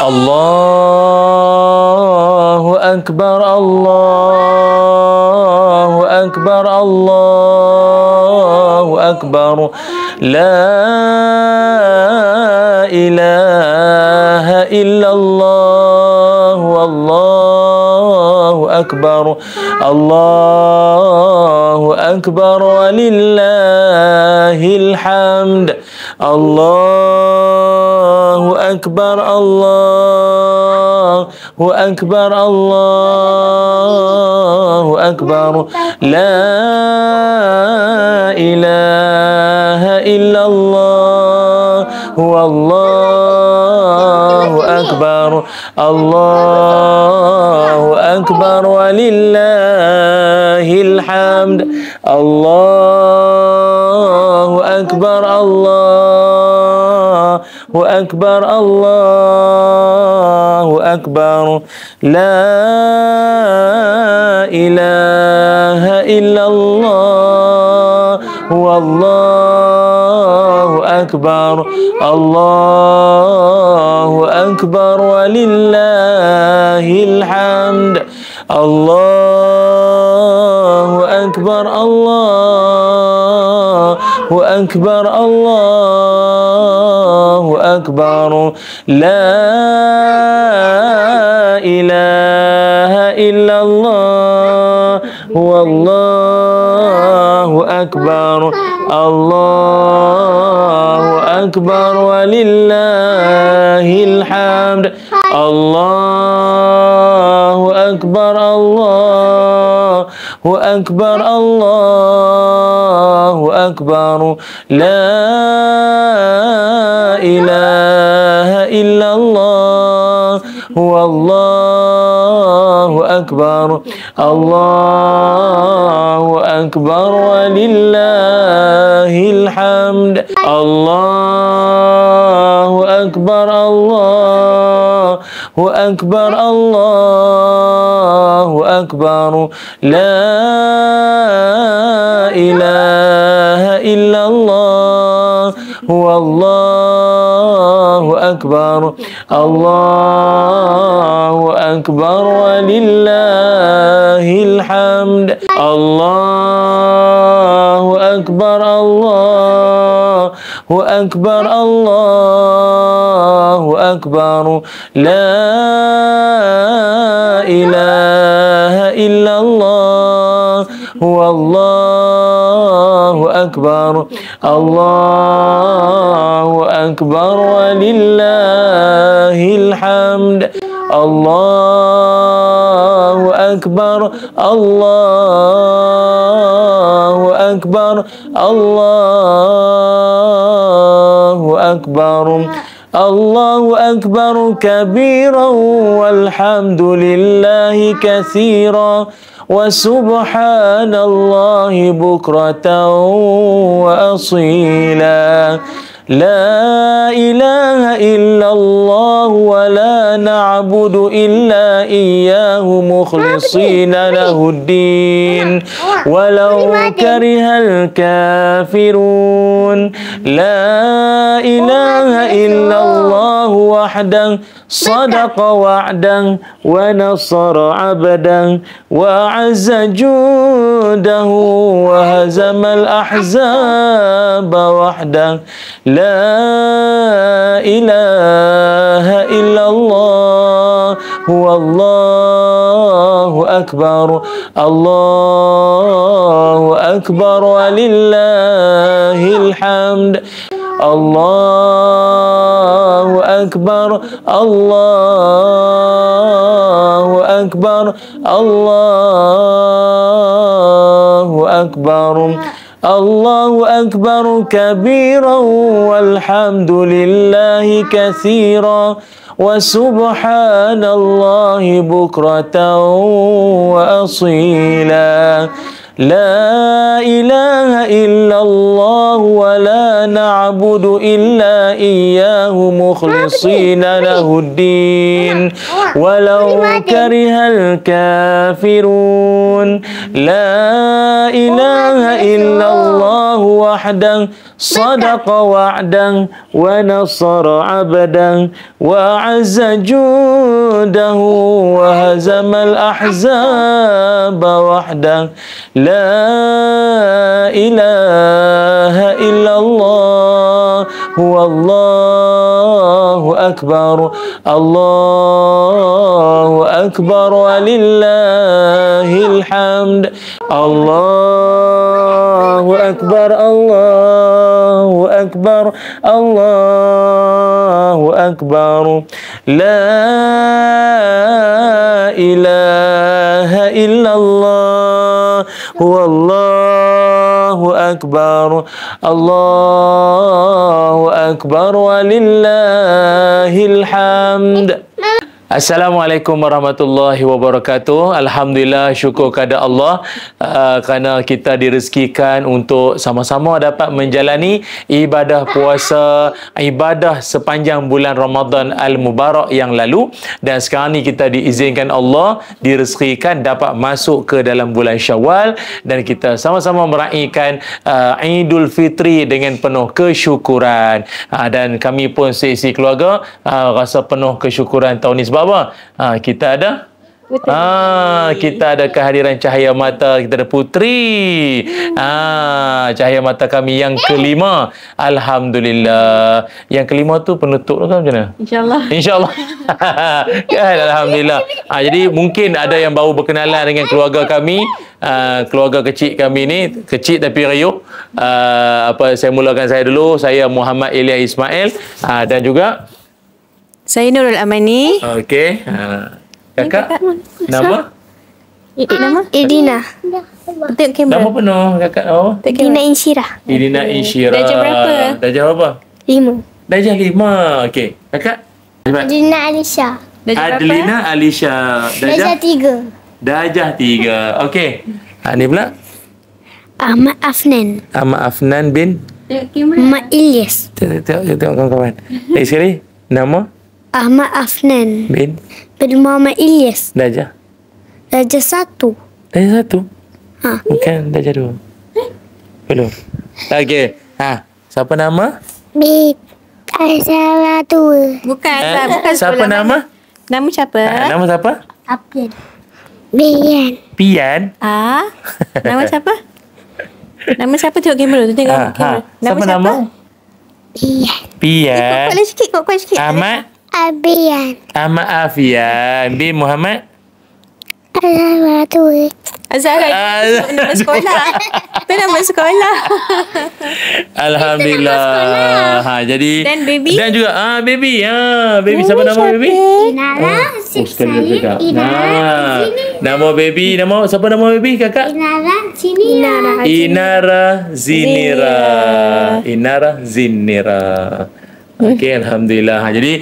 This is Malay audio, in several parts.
الله أكبر الله أكبر الله أكبر لا إله إلا الله والله أكبر الله أكبر ولله الحمد الله أكبر الله أكبر الله أكبر لا إله إلا الله والله أكبر الله أكبر ولله الحمد الله أكبر الله أكبر الله أكبر لا إله إلا الله والله أكبر الله أكبر ولله الحمد الله أكبر الله أكبر الله أكبر لا إله إلا الله والله أكبر الله أكبر ولله الحمد الله أكبر الله أكبر الله أكبر لا إله إلا الله والله أكبر الله أكبر ولله الحمد الله أكبر الله أكبر الله أكبر لا إله إلا الله والله أكبر الله أكبر ولله الحمد الله أكبر الله أكبر الله أكبر لا إله إلا الله والله أكبر الله أكبر ولله الحمد الله أكبر الله أكبر الله أكبر الله أكبر كبيرا والحمد لله كثيرا وسبحان الله بكرة وأصيلا لا إله إلا الله ولا نعبد إلا إياه مخلصين له الدين ولو كره الكافرون لا إله إلا الله وحده صدق وعدا ونصر عبدا وأعز جوده وهزم الأحزاب وحده لا إله إلا الله والله أكبر الله أكبر ولله الحمد الله أكبر الله أكبر الله أكبر الله أكبر كبيرا والحمد لله كثيرا وسبحان الله بكرة وأصيلا لا إله إلا الله ولا نعبد na'budu illa iyyahu mukhlishina lahuddin walau karihal kafirun. La ilaha illallah wahdahu sadaqa wa'dan wa nasara 'abdan wa 'azza jundahu wa hazamal ahzaba wahdahu. La ilaha illallah huwallahu akbar. Allahu akbar walillahil hamd. Allahu akbar. Allahu akbar. Allahu akbar. La ilaha illallah huwallahu akbar. Allahu akbar walillahil hamd. Assalamualaikum warahmatullahi wabarakatuh. Alhamdulillah, syukur kepada Allah kerana kita direzekikan untuk sama-sama dapat menjalani ibadah puasa, ibadah sepanjang bulan Ramadan Al-Mubarak yang lalu, dan sekarang ni kita diizinkan Allah direzekikan dapat masuk ke dalam bulan Syawal, dan kita sama-sama meraihkan Idul Fitri dengan penuh kesyukuran. Dan kami pun seisi keluarga rasa penuh kesyukuran tahun ni. Sebab apa? Kita ada kita ada kehadiran cahaya mata, kita ada putri. Cahaya mata kami yang kelima. Alhamdulillah. Yang kelima tu penutup tu kan macam mana? InsyaAllah. InsyaAllah. Kan, alhamdulillah. Jadi mungkin ada yang baru berkenalan dengan keluarga kami. Keluarga kecil kami ni kecil tapi riuh. Saya mulakan saya dulu. Saya Muhammad Ilyas Ismail, dan juga saya Nurul Amani. Okey. Kakak nama? Nama? Idina. Tengok kamera. Nama penuh kakak. Idina Insyirah. Idina Insyirah. Darjah berapa? Darjah berapa? 5. Darjah 5. Okey. Kakak? Idina Alisha. Adlina Alisha. Darjah 3. Darjah 3. Okey. Ni pula? Ahmad Afnan. Ahmad Afnan bin? Mak Ilyas. Tengok kawan-kawan. Lagi sekali. Nama? Ahmad Afnan bin Muhammad Ilyas. Darjah? Darjah 1. Darjah 1? Bukan darjah 2. Belum. Okey. Siapa nama? Bid Asara 2. Bukan Siapa nama? Nama siapa? Nama siapa? Abdul. Bian. Pian. Nama siapa? Nama siapa? Tengok kamera tu, tengok kamera. Siapa nama? Bian. Pian. Kuat sikit. Ahmad? Abian. Ahmad Afian bin Muhammad Asara 2. Azhar. Nama sekolah. Itu nama sekolah. Alhamdulillah. Jadi dan baby. Dan juga baby. Baby siapa nama baby? Inara. Sekali cakap. Nama baby, siapa nama baby kakak? Inara Zinira. Inara Zinira. Okey, alhamdulillah. Jadi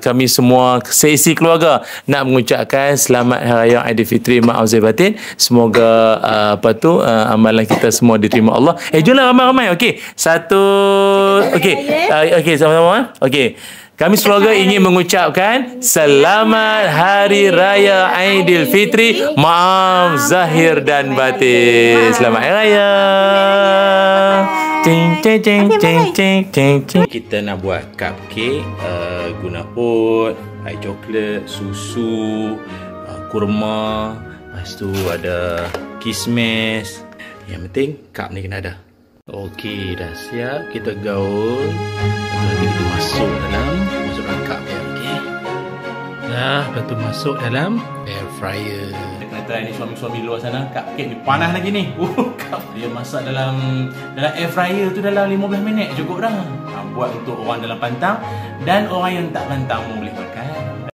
kami semua seisi keluarga nak mengucapkan selamat Hari Raya Aidilfitri, maaf zahir batin. Semoga amalan kita semua diterima Allah. Jomlah ramai-ramai. Okey. Okey, sama-sama. Okey. Kami sekeluarga ingin mengucapkan selamat Hari Raya Aidilfitri, maaf zahir dan batin. Selamat Hari Raya. Kita nak buat cupcake guna oat, air coklat, susu, kurma, lepas tu ada kismis. Yang penting cup ni kena ada. Okey, dah siap. Kita gaul. Nanti kita masuk dalam cup ya. Okey. Lepas tu masuk dalam air fryer. Kena try ni suami-suami luar sana. Cupcake ni panas lagi ni. Dia masak dalam air fryer tu dalam 15 minit cukup dah. Buat untuk orang dalam pantang dan orang yang tak pantang pun boleh makan.